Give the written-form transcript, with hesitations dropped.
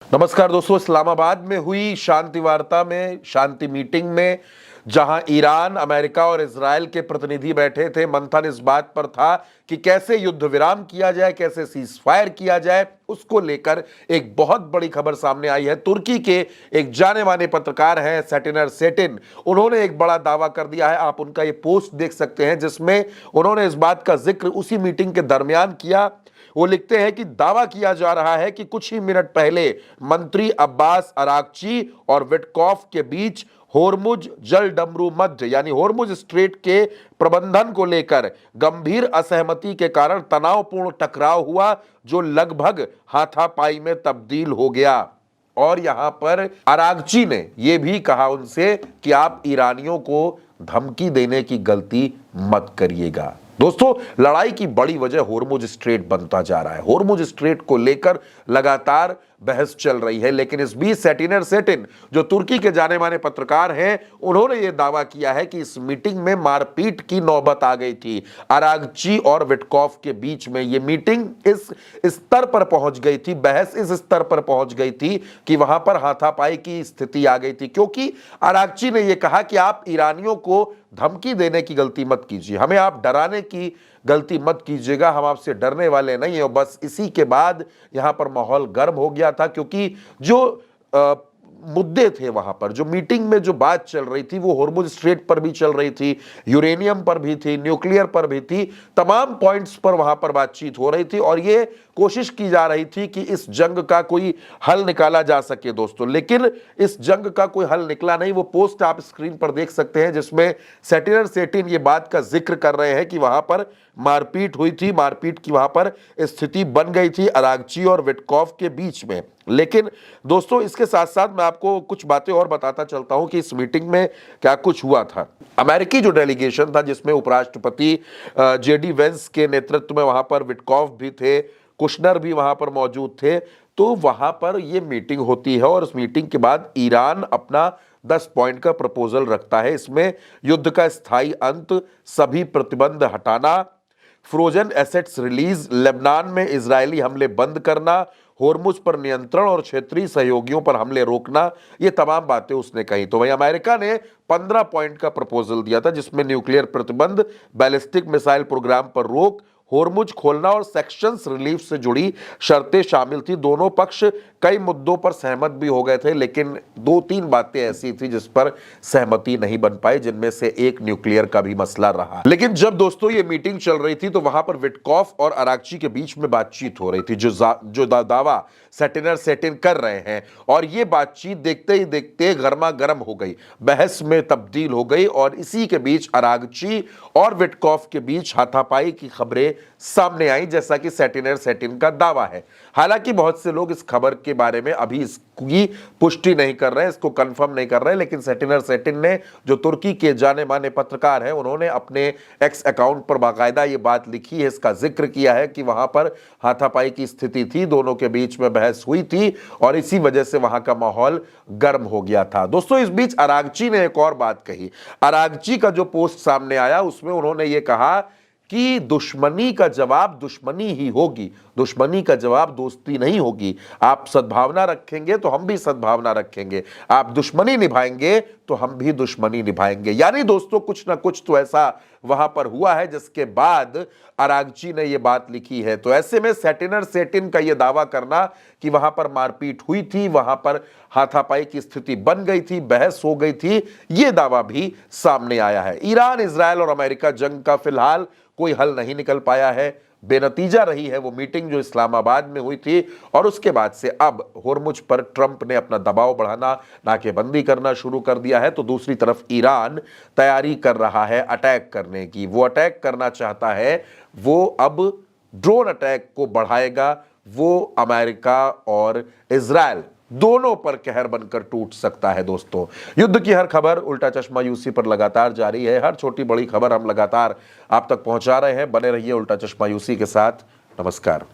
नमस्कार दोस्तों, इस्लामाबाद में हुई शांति वार्ता में, शांति मीटिंग में, जहां ईरान, अमेरिका और इजराइल के प्रतिनिधि बैठे थे, मंथन इस बात पर था कि कैसे युद्ध विराम किया जाए, कैसे सीज फायर किया जाए। उसको लेकर एक बहुत बड़ी खबर सामने आई है। तुर्की के एक जाने माने पत्रकार हैं सेटिनर सेटिन, उन्होंने एक बड़ा दावा कर दिया है। आप उनका ये पोस्ट देख सकते हैं जिसमें उन्होंने इस बात का जिक्र उसी मीटिंग के दरमियान किया। वो लिखते हैं कि दावा किया जा रहा है कि कुछ ही मिनट पहले मंत्री अब्बास अरागची और विटकॉफ के बीच होर्मुज जल डमरू मध्य यानी होर्मुज स्ट्रेट के प्रबंधन को लेकर गंभीर असहमति के कारण तनावपूर्ण टकराव हुआ, जो लगभग हाथापाई में तब्दील हो गया। और यहां पर अरागची ने यह भी कहा उनसे कि आप ईरानियों को धमकी देने की गलती मत करिएगा। दोस्तों, लड़ाई की बड़ी वजह होर्मुज स्ट्रेट बनता जा रहा है। होर्मुज स्ट्रेट को लेकर लगातार बहस चल रही है, लेकिन इस बीच सेटिनर सेटिन, जो तुर्की के जाने माने पत्रकार हैं, उन्होंने यह दावा किया है कि इस मीटिंग में मारपीट की नौबत आ गई थी। अरागची और विटकॉफ के बीच में यह मीटिंग इस स्तर पर पहुंच गई थी, बहस इस स्तर पर पहुंच गई थी कि वहां पर हाथापाई की स्थिति आ गई थी, क्योंकि अरागची ने यह कहा कि आप ईरानियों को धमकी देने की गलती मत कीजिए, हमें आप डराने की गलती मत कीजिएगा, हम आपसे डरने वाले नहीं है। बस इसी के बाद यहां पर माहौल गर्म हो गया था, क्योंकि जो मुद्दे थे वहां पर, जो मीटिंग में जो बात चल रही थी, वो होर्मुज स्ट्रेट पर भी चल रही थी, यूरेनियम पर भी थी, न्यूक्लियर पर भी थी, तमाम पॉइंट्स पर वहां पर बातचीत हो रही थी और ये कोशिश की जा रही थी कि इस जंग का कोई हल निकाला जा सके दोस्तों। लेकिन इस जंग का कोई हल निकला नहीं। वो पोस्ट आप स्क्रीन पर देख सकते हैं जिसमें सेटिनर सेटिन ये बात का जिक्र कर रहे हैं कि वहां पर मारपीट हुई थी, मारपीट की वहां पर स्थिति बन गई थी अरागची और विटकॉफ के बीच में। लेकिन दोस्तों, इसके साथ साथ मैं आपको कुछ बातें और बताता चलता हूं कि इस मीटिंग में क्या कुछ हुआ था। अमेरिकी जो डेलीगेशन था, जिसमें उपराष्ट्रपति जेडी वेंस के नेतृत्व में वहां पर विटकॉफ भी थे, कुशनर भी वहां पर मौजूद थे, तो वहां पर यह मीटिंग होती है और उस मीटिंग के बाद ईरान अपना 10 पॉइंट का प्रपोजल रखता है। इसमें युद्ध का स्थायी अंत, सभी प्रतिबंध हटाना, फ्रोजन एसेट्स रिलीज, लेबनान में इजरायली हमले बंद करना, होर्मुज पर नियंत्रण और क्षेत्रीय सहयोगियों पर हमले रोकना, ये तमाम बातें उसने कही। तो वही अमेरिका ने 15 पॉइंट का प्रपोजल दिया था, जिसमें न्यूक्लियर प्रतिबंध, बैलिस्टिक मिसाइल प्रोग्राम पर रोक, होर्मुज खोलना और सेक्शंस रिलीफ से जुड़ी शर्तें शामिल थी। दोनों पक्ष कई मुद्दों पर सहमत भी हो गए थे, लेकिन 2-3 बातें ऐसी थी जिस पर सहमति नहीं बन पाई, जिनमें से एक न्यूक्लियर का भी मसला रहा। लेकिन जब दोस्तों ये मीटिंग चल रही थी तो वहां पर विटकॉफ और अरागची के बीच में बातचीत हो रही थी, जो दावा सेटिनर सेटिन कर रहे हैं, और ये बातचीत देखते ही देखते गर्मा गर्म हो गई, बहस में तब्दील हो गई और इसी के बीच अरागची और विटकॉफ के बीच हाथापाई की खबरें सामने आई, जैसा कि सेटिनर सेटिन का दावा है। हालांकि बहुत से लोग इस खबर के बारे में अभी इसकी पुष्टि नहीं कर रहे हैं, इसको कंफर्म नहीं कर रहे हैं, लेकिन सेटिनर सेटिन ने, जो तुर्की के जाने माने पत्रकार हैं, उन्होंने अपने एक्स अकाउंट पर बाकायदा ये बात लिखी है, इसका जिक्र किया है कि वहां पर हाथापाई की स्थिति थी, दोनों के बीच में बहस हुई थी और इसी वजह से वहां का माहौल गर्म हो गया था। दोस्तों, इस बीच अरागची ने एक और बात कही। अरागची का जो पोस्ट सामने आया उसमें उन्होंने ये कहा कि दुश्मनी का जवाब दुश्मनी ही होगी, दुश्मनी का जवाब दोस्ती नहीं होगी। आप सद्भावना रखेंगे तो हम भी सद्भावना रखेंगे, आप दुश्मनी निभाएंगे तो हम भी दुश्मनी निभाएंगे। यानी दोस्तों, कुछ ना कुछ तो ऐसा वहां पर हुआ है जिसके बाद अरागची ने यह बात लिखी है। तो ऐसे में सेटिनर सेटिन का यह दावा करना कि वहां पर मारपीट हुई थी, वहां पर हाथापाई की स्थिति बन गई थी, बहस हो गई थी, यह दावा भी सामने आया है। ईरान, इजराइल और अमेरिका जंग का फिलहाल कोई हल नहीं निकल पाया है, बेनतीजा रही है वो मीटिंग जो इस्लामाबाद में हुई थी, और उसके बाद से अब होर्मुज पर ट्रंप ने अपना दबाव बढ़ाना, नाकेबंदी करना शुरू कर दिया है। तो दूसरी तरफ ईरान तैयारी कर रहा है अटैक करने की। वो अटैक करना चाहता है, वो अब ड्रोन अटैक को बढ़ाएगा। वो अमेरिका और इजराइल दोनों पर कहर बनकर टूट सकता है। दोस्तों, युद्ध की हर खबर उल्टा चश्मा यूसी पर लगातार जारी है। हर छोटी बड़ी खबर हम लगातार आप तक पहुंचा रहे हैं। बने रहिए उल्टा चश्मा यूसी के साथ। नमस्कार।